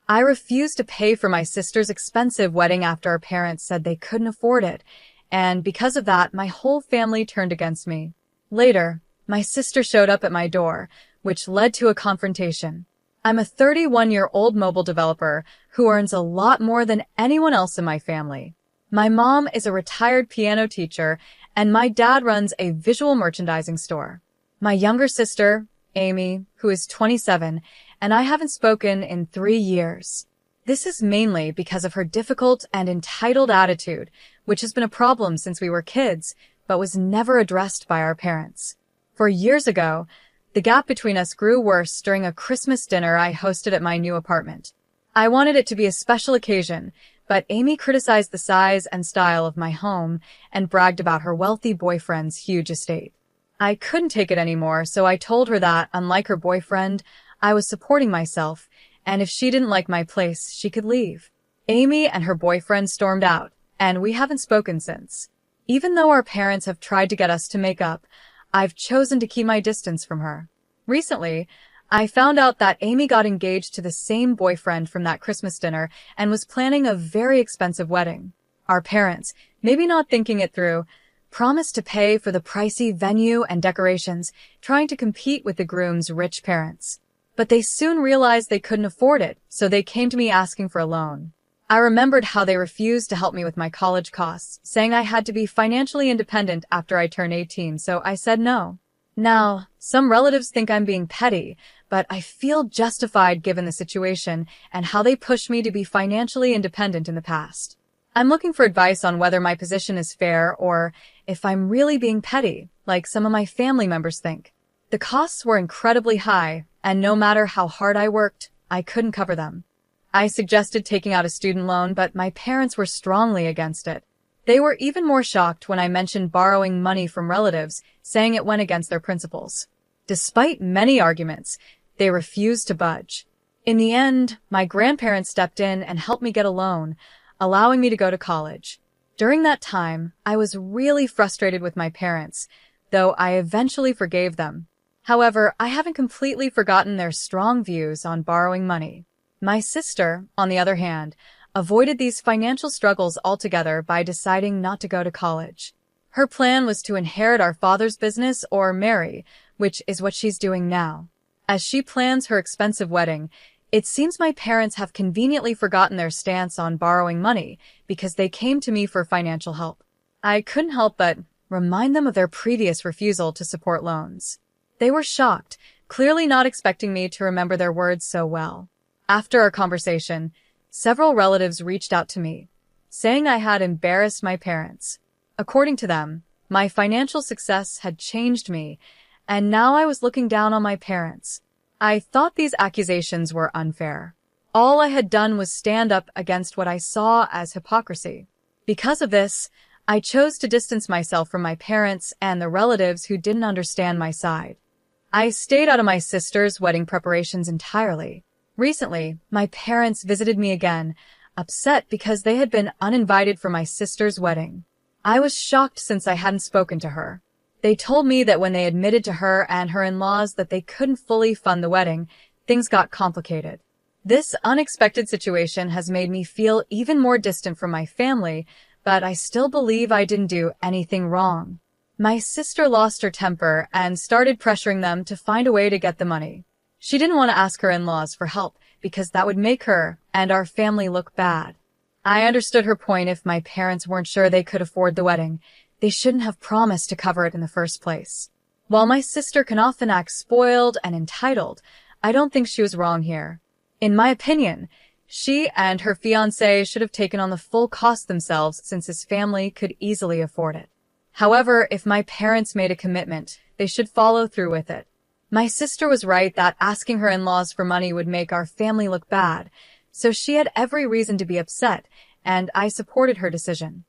I refused to pay for my sister's expensive wedding after our parents said they couldn't afford it, and because of that, my whole family turned against me. Later, my sister showed up at my door, which led to a confrontation. I'm a 31-year-old mobile developer who earns a lot more than anyone else in my family. My mom is a retired piano teacher, and my dad runs a visual merchandising store. My younger sister, Amy, who is 27, and I haven't spoken in 3 years. This is mainly because of her difficult and entitled attitude, which has been a problem since we were kids, but was never addressed by our parents. 4 years ago, the gap between us grew worse during a Christmas dinner I hosted at my new apartment. I wanted it to be a special occasion, but Amy criticized the size and style of my home and bragged about her wealthy boyfriend's huge estate. I couldn't take it anymore, so I told her that, unlike her boyfriend, I was supporting myself, and if she didn't like my place, she could leave. Amy and her boyfriend stormed out, and we haven't spoken since. Even though our parents have tried to get us to make up, I've chosen to keep my distance from her. Recently, I found out that Amy got engaged to the same boyfriend from that Christmas dinner and was planning a very expensive wedding. Our parents, maybe not thinking it through, promised to pay for the pricey venue and decorations, trying to compete with the groom's rich parents. But they soon realized they couldn't afford it, so they came to me asking for a loan. I remembered how they refused to help me with my college costs, saying I had to be financially independent after I turned 18, so I said no. Now, some relatives think I'm being petty, but I feel justified given the situation and how they pushed me to be financially independent in the past. I'm looking for advice on whether my position is fair or if I'm really being petty, like some of my family members think. The costs were incredibly high, and no matter how hard I worked, I couldn't cover them. I suggested taking out a student loan, but my parents were strongly against it. They were even more shocked when I mentioned borrowing money from relatives, saying it went against their principles. Despite many arguments, they refused to budge. In the end, my grandparents stepped in and helped me get a loan, allowing me to go to college. During that time, I was really frustrated with my parents, though I eventually forgave them. However, I haven't completely forgotten their strong views on borrowing money. My sister, on the other hand, avoided these financial struggles altogether by deciding not to go to college. Her plan was to inherit our father's business or marry, which is what she's doing now. As she plans her expensive wedding, it seems my parents have conveniently forgotten their stance on borrowing money because they came to me for financial help. I couldn't help but remind them of their previous refusal to support loans. They were shocked, clearly not expecting me to remember their words so well. After our conversation, several relatives reached out to me, saying I had embarrassed my parents. According to them, my financial success had changed me, and now I was looking down on my parents. I thought these accusations were unfair. All I had done was stand up against what I saw as hypocrisy. Because of this, I chose to distance myself from my parents and the relatives who didn't understand my side. I stayed out of my sister's wedding preparations entirely. Recently, my parents visited me again, upset because they had been uninvited for my sister's wedding. I was shocked since I hadn't spoken to her. They told me that when they admitted to her and her in-laws that they couldn't fully fund the wedding, things got complicated. This unexpected situation has made me feel even more distant from my family, but I still believe I didn't do anything wrong. My sister lost her temper and started pressuring them to find a way to get the money. She didn't want to ask her in-laws for help because that would make her and our family look bad. I understood her point. If my parents weren't sure they could afford the wedding, they shouldn't have promised to cover it in the first place. While my sister can often act spoiled and entitled, I don't think she was wrong here. In my opinion, she and her fiancé should have taken on the full cost themselves since his family could easily afford it. However, if my parents made a commitment, they should follow through with it. My sister was right that asking her in-laws for money would make our family look bad, so she had every reason to be upset, and I supported her decision.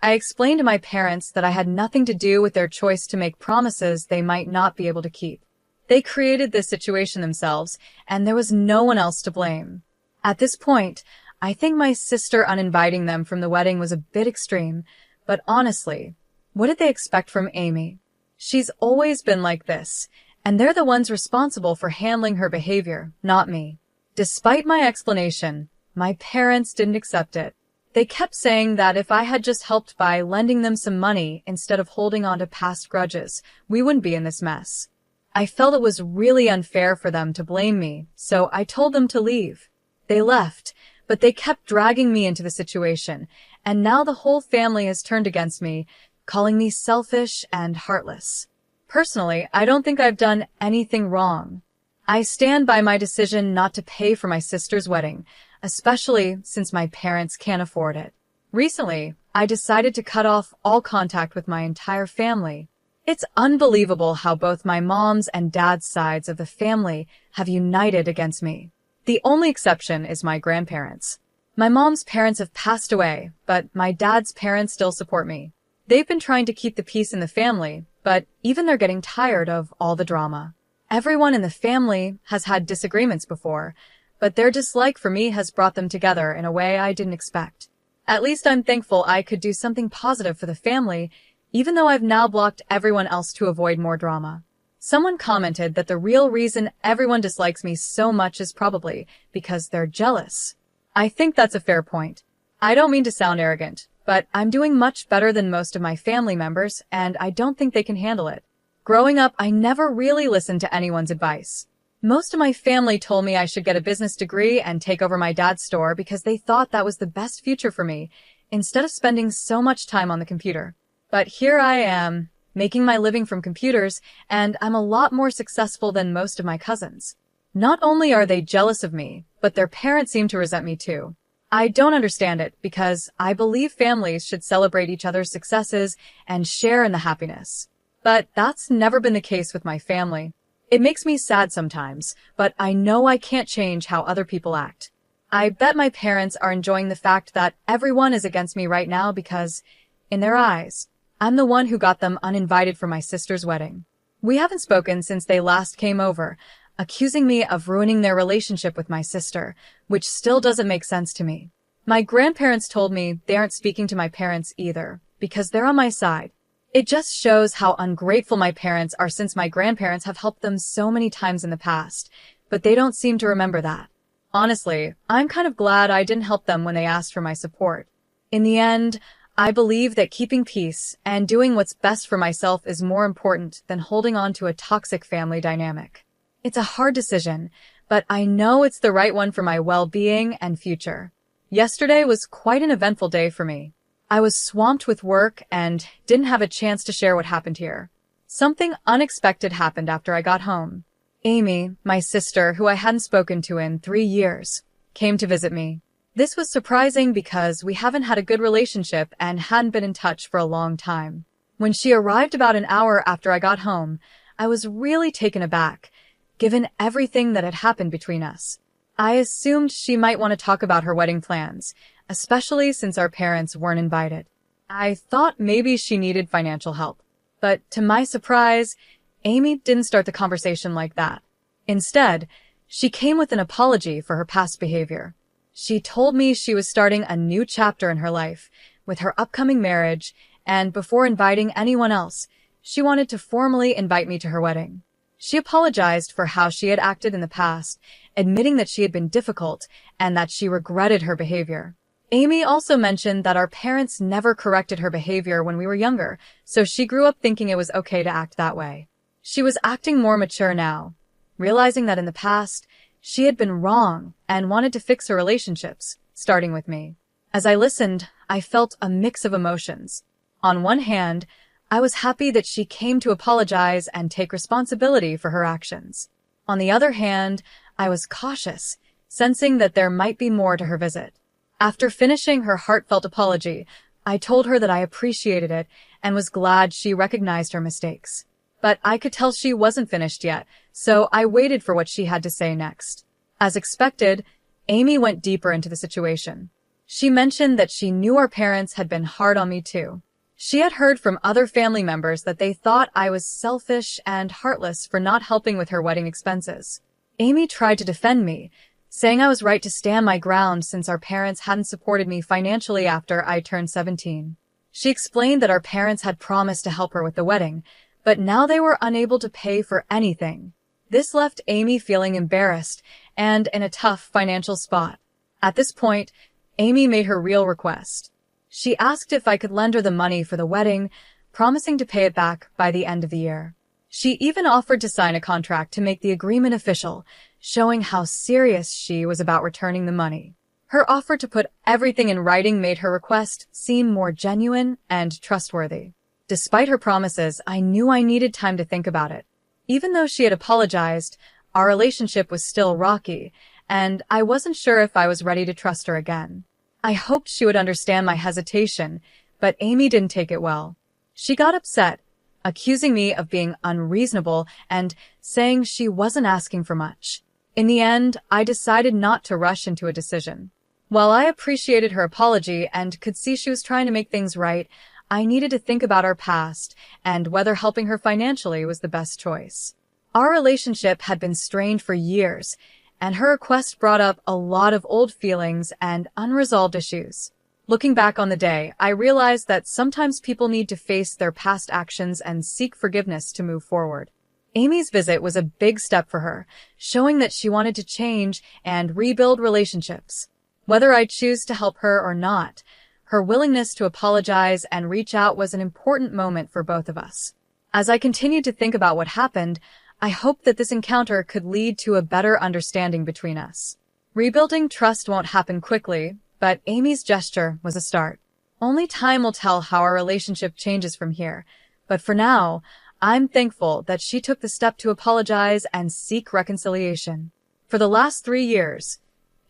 I explained to my parents that I had nothing to do with their choice to make promises they might not be able to keep. They created this situation themselves, and there was no one else to blame. At this point, I think my sister uninviting them from the wedding was a bit extreme, but honestly, what did they expect from Amy? She's always been like this, and they're the ones responsible for handling her behavior, not me. Despite my explanation, my parents didn't accept it. They kept saying that if I had just helped by lending them some money instead of holding on to past grudges, we wouldn't be in this mess. I felt it was really unfair for them to blame me, so I told them to leave. They left, but they kept dragging me into the situation, and now the whole family has turned against me, calling me selfish and heartless. Personally, I don't think I've done anything wrong. I stand by my decision not to pay for my sister's wedding, especially since my parents can't afford it. Recently, I decided to cut off all contact with my entire family. It's unbelievable how both my mom's and dad's sides of the family have united against me. The only exception is my grandparents. My mom's parents have passed away, but my dad's parents still support me. They've been trying to keep the peace in the family, but even they're getting tired of all the drama. Everyone in the family has had disagreements before, but their dislike for me has brought them together in a way I didn't expect. At least I'm thankful I could do something positive for the family, even though I've now blocked everyone else to avoid more drama. Someone commented that the real reason everyone dislikes me so much is probably because they're jealous. I think that's a fair point. I don't mean to sound arrogant, but I'm doing much better than most of my family members, and I don't think they can handle it. Growing up, I never really listened to anyone's advice. Most of my family told me I should get a business degree and take over my dad's store because they thought that was the best future for me, instead of spending so much time on the computer. But here I am, making my living from computers, and I'm a lot more successful than most of my cousins. Not only are they jealous of me, but their parents seem to resent me too. I don't understand it because I believe families should celebrate each other's successes and share in the happiness. But that's never been the case with my family. It makes me sad sometimes, but I know I can't change how other people act. I bet my parents are enjoying the fact that everyone is against me right now because, in their eyes, I'm the one who got them uninvited for my sister's wedding. We haven't spoken since they last came over, accusing me of ruining their relationship with my sister, which still doesn't make sense to me. My grandparents told me they aren't speaking to my parents either, because they're on my side. It just shows how ungrateful my parents are since my grandparents have helped them so many times in the past, but they don't seem to remember that. Honestly, I'm kind of glad I didn't help them when they asked for my support. In the end, I believe that keeping peace and doing what's best for myself is more important than holding on to a toxic family dynamic. It's a hard decision, but I know it's the right one for my well-being and future. Yesterday was quite an eventful day for me. I was swamped with work and didn't have a chance to share what happened here. Something unexpected happened after I got home. Amy, my sister, who I hadn't spoken to in 3 years, came to visit me. This was surprising because we haven't had a good relationship and hadn't been in touch for a long time. When she arrived about an hour after I got home, I was really taken aback, given everything that had happened between us. I assumed she might want to talk about her wedding plans, especially since our parents weren't invited. I thought maybe she needed financial help. But to my surprise, Amy didn't start the conversation like that. Instead, she came with an apology for her past behavior. She told me she was starting a new chapter in her life with her upcoming marriage, and before inviting anyone else, she wanted to formally invite me to her wedding. She apologized for how she had acted in the past, admitting that she had been difficult and that she regretted her behavior. Amy also mentioned that our parents never corrected her behavior when we were younger, so she grew up thinking it was okay to act that way. She was acting more mature now, realizing that in the past, she had been wrong and wanted to fix her relationships, starting with me. As I listened, I felt a mix of emotions. On one hand, I was happy that she came to apologize and take responsibility for her actions. On the other hand, I was cautious, sensing that there might be more to her visit. After finishing her heartfelt apology, I told her that I appreciated it and was glad she recognized her mistakes. But I could tell she wasn't finished yet, so I waited for what she had to say next. As expected, Amy went deeper into the situation. She mentioned that she knew our parents had been hard on me too. She had heard from other family members that they thought I was selfish and heartless for not helping with her wedding expenses. Amy tried to defend me, saying I was right to stand my ground since our parents hadn't supported me financially after I turned 17. She explained that our parents had promised to help her with the wedding, but now they were unable to pay for anything. This left Amy feeling embarrassed and in a tough financial spot. At this point, Amy made her real request. She asked if I could lend her the money for the wedding, promising to pay it back by the end of the year. She even offered to sign a contract to make the agreement official, showing how serious she was about returning the money. Her offer to put everything in writing made her request seem more genuine and trustworthy. Despite her promises, I knew I needed time to think about it. Even though she had apologized, our relationship was still rocky, and I wasn't sure if I was ready to trust her again. I hoped she would understand my hesitation, but Amy didn't take it well. She got upset, accusing me of being unreasonable and saying she wasn't asking for much. In the end, I decided not to rush into a decision. While I appreciated her apology and could see she was trying to make things right, I needed to think about our past and whether helping her financially was the best choice. Our relationship had been strained for years, and her request brought up a lot of old feelings and unresolved issues. Looking back on the day, I realized that sometimes people need to face their past actions and seek forgiveness to move forward. Amy's visit was a big step for her, showing that she wanted to change and rebuild relationships. Whether I choose to help her or not, her willingness to apologize and reach out was an important moment for both of us. As I continued to think about what happened, I hoped that this encounter could lead to a better understanding between us. Rebuilding trust won't happen quickly, but Amy's gesture was a start. Only time will tell how our relationship changes from here, but for now, I'm thankful that she took the step to apologize and seek reconciliation. For the last 3 years,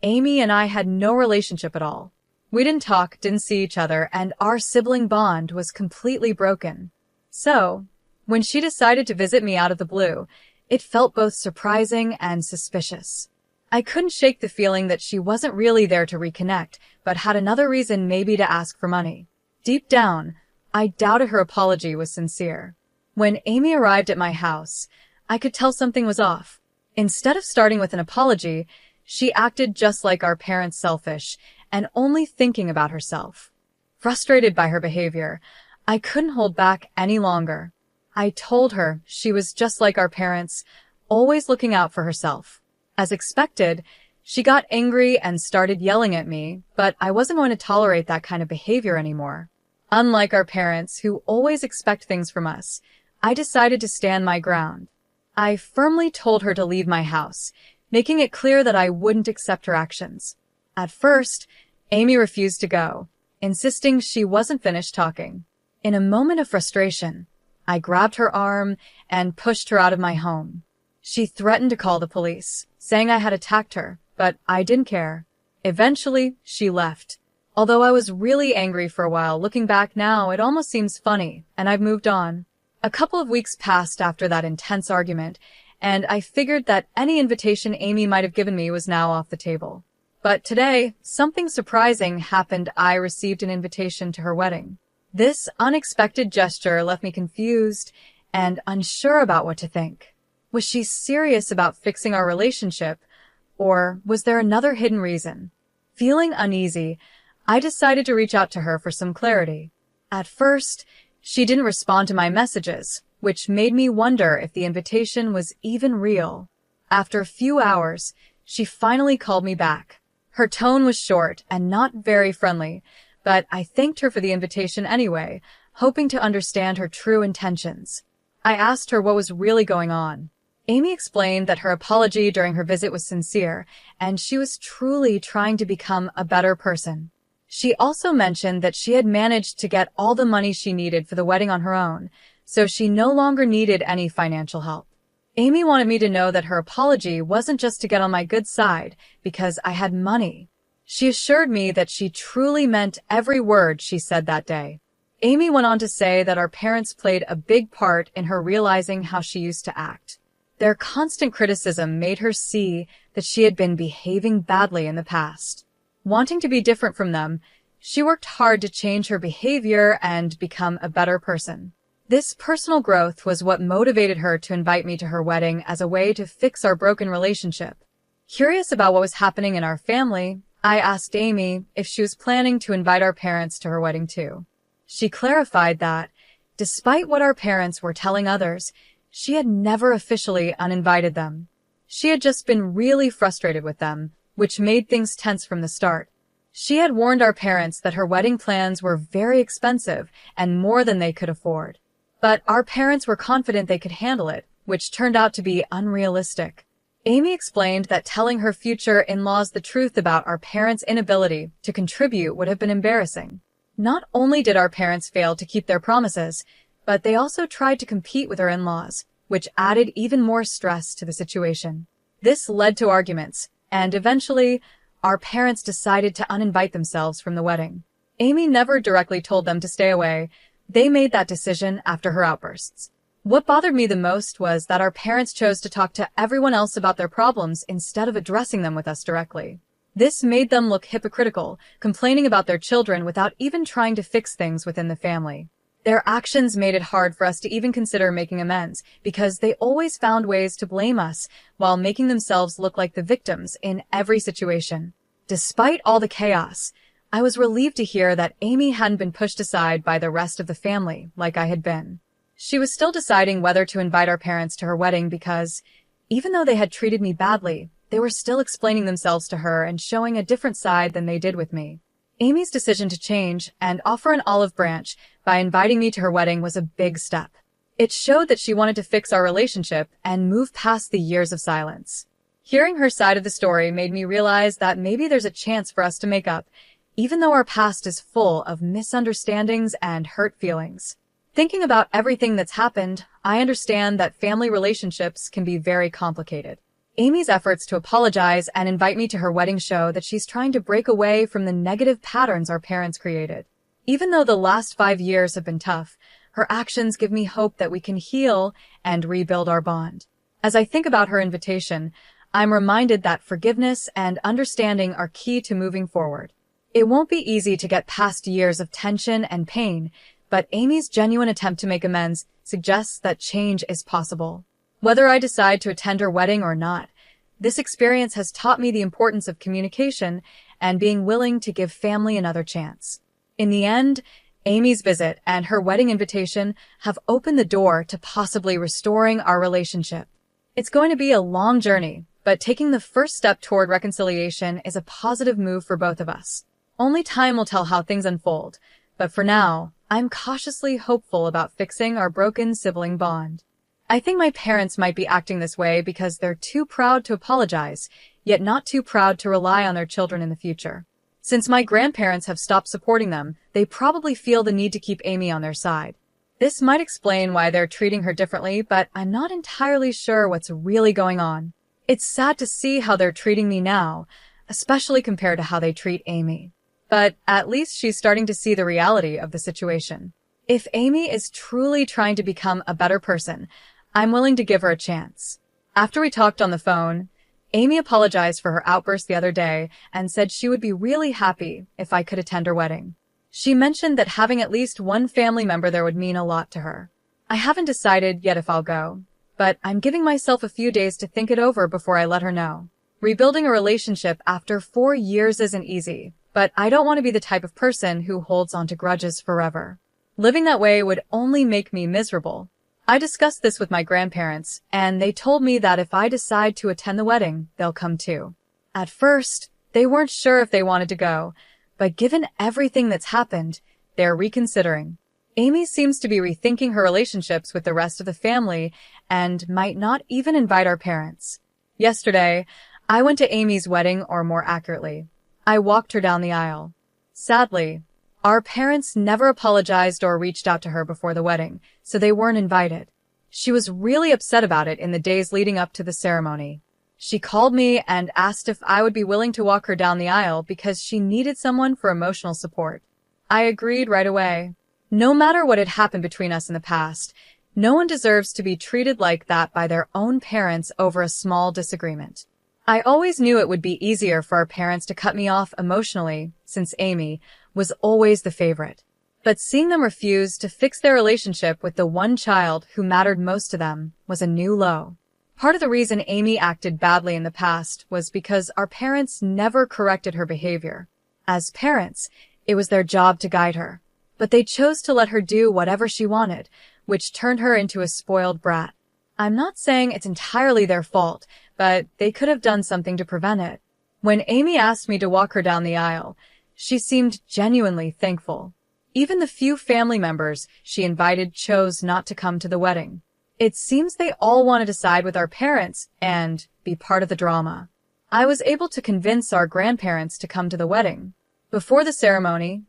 Amy and I had no relationship at all. We didn't talk, didn't see each other, and our sibling bond was completely broken. So, when she decided to visit me out of the blue, it felt both surprising and suspicious. I couldn't shake the feeling that she wasn't really there to reconnect, but had another reason maybe to ask for money. Deep down, I doubted her apology was sincere. When Amy arrived at my house, I could tell something was off. Instead of starting with an apology, she acted just like our parents, selfish and only thinking about herself. Frustrated by her behavior, I couldn't hold back any longer. I told her she was just like our parents, always looking out for herself. As expected, she got angry and started yelling at me, but I wasn't going to tolerate that kind of behavior anymore. Unlike our parents, who always expect things from us, I decided to stand my ground. I firmly told her to leave my house, making it clear that I wouldn't accept her actions. At first, Amy refused to go, insisting she wasn't finished talking. In a moment of frustration, I grabbed her arm and pushed her out of my home. She threatened to call the police, saying I had attacked her, but I didn't care. Eventually, she left. Although I was really angry for a while, looking back now, it almost seems funny, and I've moved on. A couple of weeks passed after that intense argument, and I figured that any invitation Amy might have given me was now off the table. But today, something surprising happened. I received an invitation to her wedding. This unexpected gesture left me confused and unsure about what to think. Was she serious about fixing our relationship, or was there another hidden reason? Feeling uneasy, I decided to reach out to her for some clarity. At first, she didn't respond to my messages, which made me wonder if the invitation was even real. After a few hours, she finally called me back. Her tone was short and not very friendly, but I thanked her for the invitation anyway, hoping to understand her true intentions. I asked her what was really going on. Amy explained that her apology during her visit was sincere, and she was truly trying to become a better person. She also mentioned that she had managed to get all the money she needed for the wedding on her own, so she no longer needed any financial help. Amy wanted me to know that her apology wasn't just to get on my good side, because I had money. She assured me that she truly meant every word she said that day. Amy went on to say that our parents played a big part in her realizing how she used to act. Their constant criticism made her see that she had been behaving badly in the past. Wanting to be different from them, she worked hard to change her behavior and become a better person. This personal growth was what motivated her to invite me to her wedding as a way to fix our broken relationship. Curious about what was happening in our family, I asked Amy if she was planning to invite our parents to her wedding too. She clarified that, despite what our parents were telling others, she had never officially uninvited them. She had just been really frustrated with them, which made things tense from the start. She had warned our parents that her wedding plans were very expensive and more than they could afford. But our parents were confident they could handle it, which turned out to be unrealistic. Amy explained that telling her future in-laws the truth about our parents' inability to contribute would have been embarrassing. Not only did our parents fail to keep their promises, but they also tried to compete with our in-laws, which added even more stress to the situation. This led to arguments, and eventually, our parents decided to uninvite themselves from the wedding. Amy never directly told them to stay away. They made that decision after her outbursts. What bothered me the most was that our parents chose to talk to everyone else about their problems instead of addressing them with us directly. This made them look hypocritical, complaining about their children without even trying to fix things within the family. Their actions made it hard for us to even consider making amends because they always found ways to blame us while making themselves look like the victims in every situation. Despite all the chaos, I was relieved to hear that Amy hadn't been pushed aside by the rest of the family like I had been. She was still deciding whether to invite our parents to her wedding because, even though they had treated me badly, they were still explaining themselves to her and showing a different side than they did with me. Amy's decision to change and offer an olive branch by inviting me to her wedding was a big step. It showed that she wanted to fix our relationship and move past the years of silence. Hearing her side of the story made me realize that maybe there's a chance for us to make up, even though our past is full of misunderstandings and hurt feelings. Thinking about everything that's happened, I understand that family relationships can be very complicated. Amy's efforts to apologize and invite me to her wedding show that she's trying to break away from the negative patterns our parents created. Even though the last 5 years have been tough, her actions give me hope that we can heal and rebuild our bond. As I think about her invitation, I'm reminded that forgiveness and understanding are key to moving forward. It won't be easy to get past years of tension and pain, but Amy's genuine attempt to make amends suggests that change is possible. Whether I decide to attend her wedding or not, this experience has taught me the importance of communication and being willing to give family another chance. In the end, Amy's visit and her wedding invitation have opened the door to possibly restoring our relationship. It's going to be a long journey, but taking the first step toward reconciliation is a positive move for both of us. Only time will tell how things unfold, but for now, I'm cautiously hopeful about fixing our broken sibling bond. I think my parents might be acting this way because they're too proud to apologize, yet not too proud to rely on their children in the future. Since my grandparents have stopped supporting them, they probably feel the need to keep Amy on their side. This might explain why they're treating her differently, but I'm not entirely sure what's really going on. It's sad to see how they're treating me now, especially compared to how they treat Amy. But at least she's starting to see the reality of the situation. If Amy is truly trying to become a better person, I'm willing to give her a chance. After we talked on the phone, Amy apologized for her outburst the other day and said she would be really happy if I could attend her wedding. She mentioned that having at least one family member there would mean a lot to her. I haven't decided yet if I'll go, but I'm giving myself a few days to think it over before I let her know. Rebuilding a relationship after 4 years isn't easy, but I don't want to be the type of person who holds on to grudges forever. Living that way would only make me miserable. I discussed this with my grandparents, and they told me that if I decide to attend the wedding, they'll come too. At first, they weren't sure if they wanted to go, but given everything that's happened, they're reconsidering. Amy seems to be rethinking her relationships with the rest of the family and might not even invite our parents. Yesterday, I went to Amy's wedding, or more accurately, I walked her down the aisle. Sadly, our parents never apologized or reached out to her before the wedding, so they weren't invited. She was really upset about it in the days leading up to the ceremony. She called me and asked if I would be willing to walk her down the aisle because she needed someone for emotional support. I agreed right away. No matter what had happened between us in the past, no one deserves to be treated like that by their own parents over a small disagreement. I always knew it would be easier for our parents to cut me off emotionally, since Amy was always the favorite. But seeing them refuse to fix their relationship with the one child who mattered most to them was a new low. Part of the reason Amy acted badly in the past was because our parents never corrected her behavior. As parents, it was their job to guide her, but they chose to let her do whatever she wanted, which turned her into a spoiled brat. I'm not saying it's entirely their fault, but they could have done something to prevent it. When Amy asked me to walk her down the aisle, she seemed genuinely thankful. Even the few family members she invited chose not to come to the wedding. It seems they all wanted to side with our parents and be part of the drama. I was able to convince our grandparents to come to the wedding. Before the ceremony,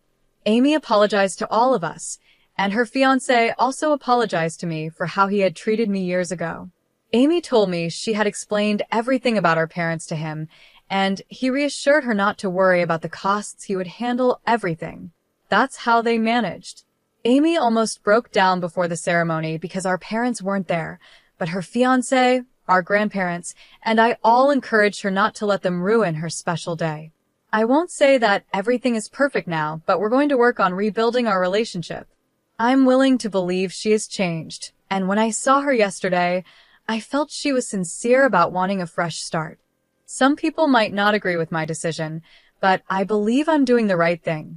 Amy apologized to all of us, and her fiancé also apologized to me for how he had treated me years ago. Amy told me she had explained everything about our parents to him, and he reassured her not to worry about the costs. He would handle everything. That's how they managed. Amy almost broke down before the ceremony because our parents weren't there, but her fiancé, our grandparents, and I all encouraged her not to let them ruin her special day. I won't say that everything is perfect now, but we're going to work on rebuilding our relationship. I'm willing to believe she has changed, and when I saw her yesterday, I felt she was sincere about wanting a fresh start. Some people might not agree with my decision, but I believe I'm doing the right thing.